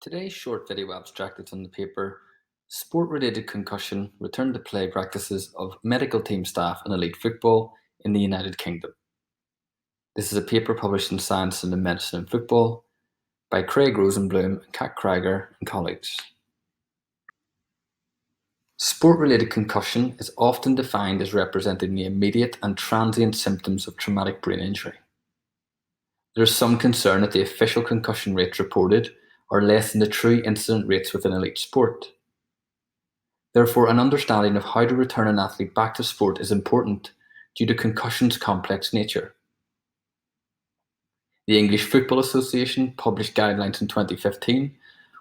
Today's short video abstract is on the paper Sport-Related Concussion Return to Play Practices of Medical Team Staff in Elite Football in the United Kingdom. This is a paper published in Science and Medicine and Football by Craig Rosenblum and Kat Krieger and colleagues. Sport-related concussion is often defined as representing the immediate and transient symptoms of traumatic brain injury. There is some concern that the official concussion rates reported are less than the true incident rates within elite sport. Therefore, an understanding of how to return an athlete back to sport is important due to concussion's complex nature. The English Football Association published guidelines in 2015,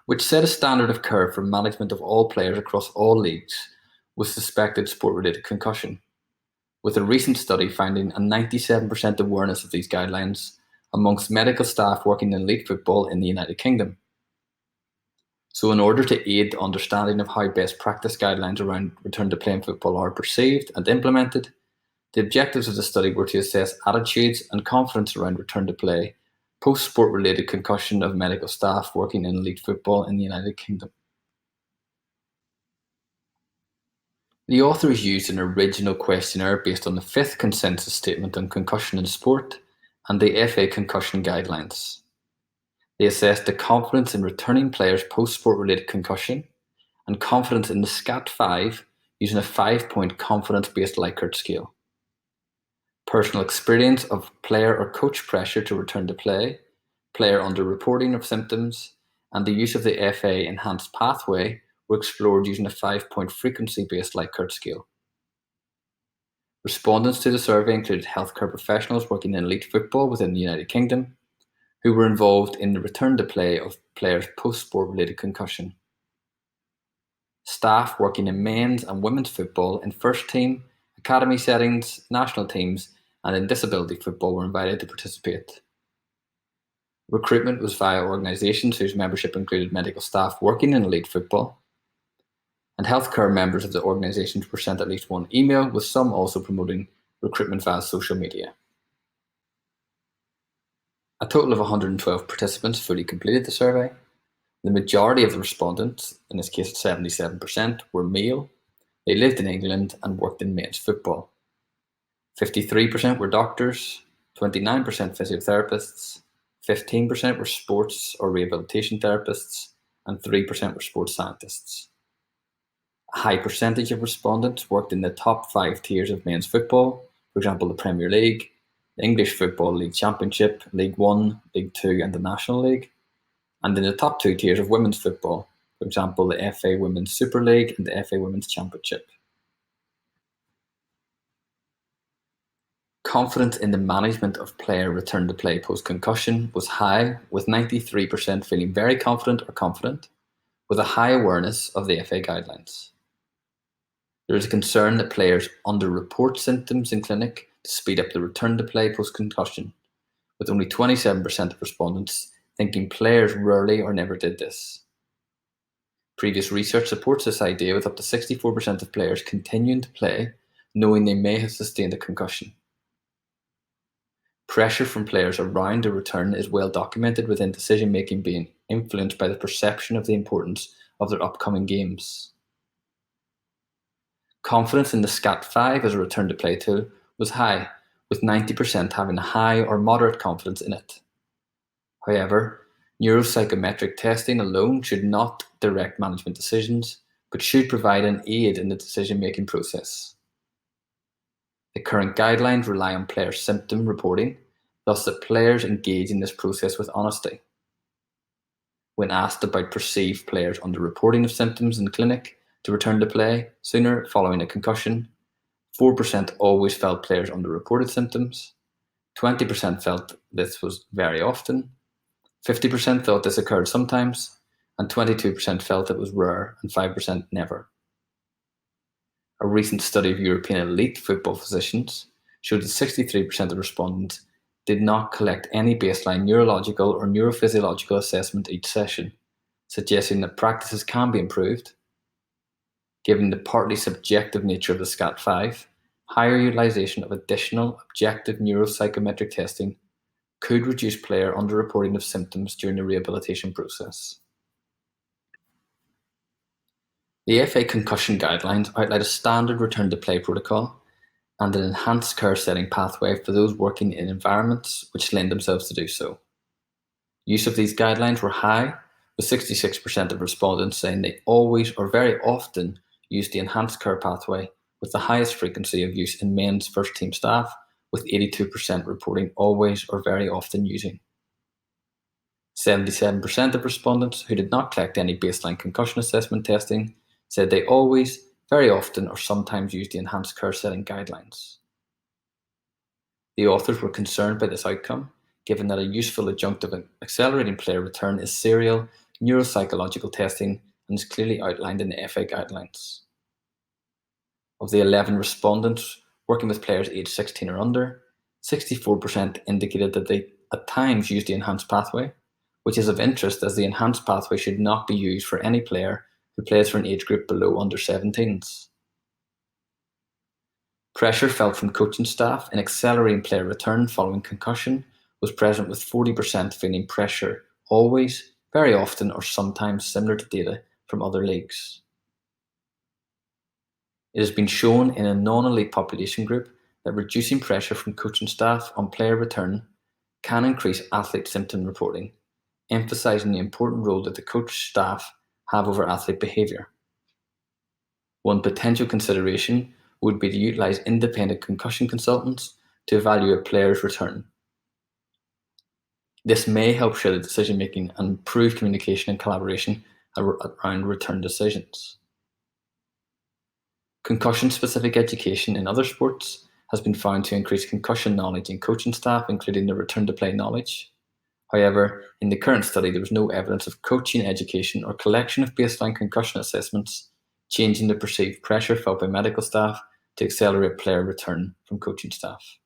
which set a standard of care for management of all players across all leagues with suspected sport-related concussion, with a recent study finding a 97% awareness of these guidelines amongst medical staff working in elite football in the United Kingdom. So in order to aid the understanding of how best practice guidelines around return to play in football are perceived and implemented, the objectives of the study were to assess attitudes and confidence around return to play post-sport related concussion of medical staff working in elite football in the United Kingdom. The authors used an original questionnaire based on the 5th Consensus Statement on Concussion in Sport and the FA Concussion Guidelines. They assessed the confidence in returning players post-sport related concussion and confidence in the SCAT-5 using a 5-point confidence-based Likert scale. Personal experience of player or coach pressure to return to play, player underreporting of symptoms, and the use of the FA enhanced pathway were explored using a 5-point frequency-based Likert scale. Respondents to the survey included healthcare professionals working in elite football within the United Kingdom, who were involved in the return to play of players post-sport related concussion. Staff working in men's and women's football in first team, academy settings, national teams, and in disability football were invited to participate. Recruitment was via organisations whose membership included medical staff working in elite football, and healthcare members of the organisations were sent at least one email, with some also promoting recruitment via social media. A total of 112 participants fully completed the survey. The majority of the respondents, in this case 77%, were male. They lived in England and worked in men's football. 53% were doctors, 29% physiotherapists, 15% were sports or rehabilitation therapists, and 3% were sports scientists. A high percentage of respondents worked in the top 5 tiers of men's football, for example the Premier League, the English Football League Championship, League 1, League 2 and the National League, and in the top 2 tiers of women's football, for example the FA Women's Super League and the FA Women's Championship. Confidence in the management of player return to play post-concussion was high, with 93% feeling very confident or confident, with a high awareness of the FA guidelines. There is a concern that players underreport symptoms in clinic to speed up the return to play post-concussion, with only 27% of respondents thinking players rarely or never did this. Previous research supports this idea, with up to 64% of players continuing to play knowing they may have sustained a concussion. Pressure from players around a return is well documented, within decision-making being influenced by the perception of the importance of their upcoming games. Confidence in the SCAT-5 as a return to play tool was high, with 90% having a high or moderate confidence in it. However, neuropsychometric testing alone should not direct management decisions, but should provide an aid in the decision-making process. The current guidelines rely on player symptom reporting, thus that players engage in this process with honesty. When asked about perceived players underreporting of symptoms in clinic to return to play sooner following a concussion, 4% always felt players underreported symptoms, 20% felt this was very often, 50% thought this occurred sometimes, and 22% felt it was rare, and 5% never. A recent study of European elite football physicians showed that 63% of respondents did not collect any baseline neurological or neurophysiological assessment each session, suggesting that practices can be improved. Given the partly subjective nature of the SCAT-5, higher utilisation of additional objective neuropsychometric testing could reduce player underreporting of symptoms during the rehabilitation process. The FA concussion guidelines outline a standard return to play protocol and an enhanced care setting pathway for those working in environments which lend themselves to do so. Use of these guidelines were high, with 66% of respondents saying they always or very often use the enhanced care pathway, with the highest frequency of use in men's first team staff, with 82% reporting always or very often using. 77% of respondents who did not collect any baseline concussion assessment testing said they always, very often, or sometimes use the enhanced care setting guidelines. The authors were concerned by this outcome, given that a useful adjunct of accelerating player return is serial neuropsychological testing and is clearly outlined in the FA guidelines. Of the 11 respondents working with players aged 16 or under, 64% indicated that they at times use the enhanced pathway, which is of interest as the enhanced pathway should not be used for any player who plays for an age group below under 17s. Pressure felt from coaching staff in accelerating player return following concussion was present, with 40% feeling pressure always, very often, or sometimes, similar to data from other leagues. It has been shown in a non-elite population group that reducing pressure from coaching staff on player return can increase athlete symptom reporting, emphasising the important role that the coach staff have over athlete behaviour. One potential consideration would be to utilise independent concussion consultants to evaluate players' return. This may help share the decision making and improve communication and collaboration around return decisions. Concussion-specific education in other sports has been found to increase concussion knowledge in coaching staff, including the return-to-play knowledge. However, in the current study, there was no evidence of coaching education or collection of baseline concussion assessments changing the perceived pressure felt by medical staff to accelerate player return from coaching staff.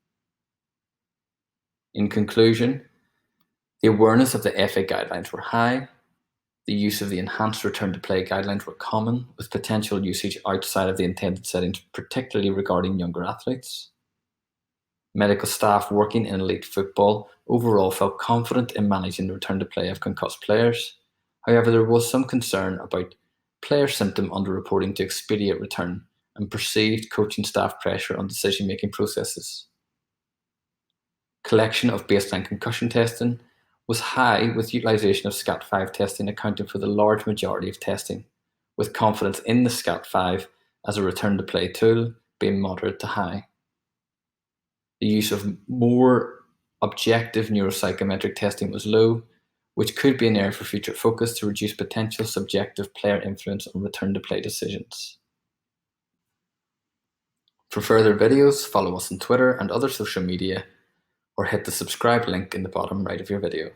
In conclusion, the awareness of the FA guidelines were high, the use of the enhanced return to play guidelines were common, with potential usage outside of the intended settings, particularly regarding younger athletes. Medical staff working in elite football overall felt confident in managing the return to play of concussed players. However, there was some concern about player symptom underreporting to expedite return and perceived coaching staff pressure on decision-making processes. Collection of baseline concussion testing was high, with utilisation of SCAT5 testing accounting for the large majority of testing, with confidence in the SCAT5 as a return-to-play tool being moderate to high. The use of more objective neuropsychometric testing was low, which could be an area for future focus to reduce potential subjective player influence on return-to-play decisions. For further videos, follow us on Twitter and other social media, or hit the subscribe link in the bottom right of your video.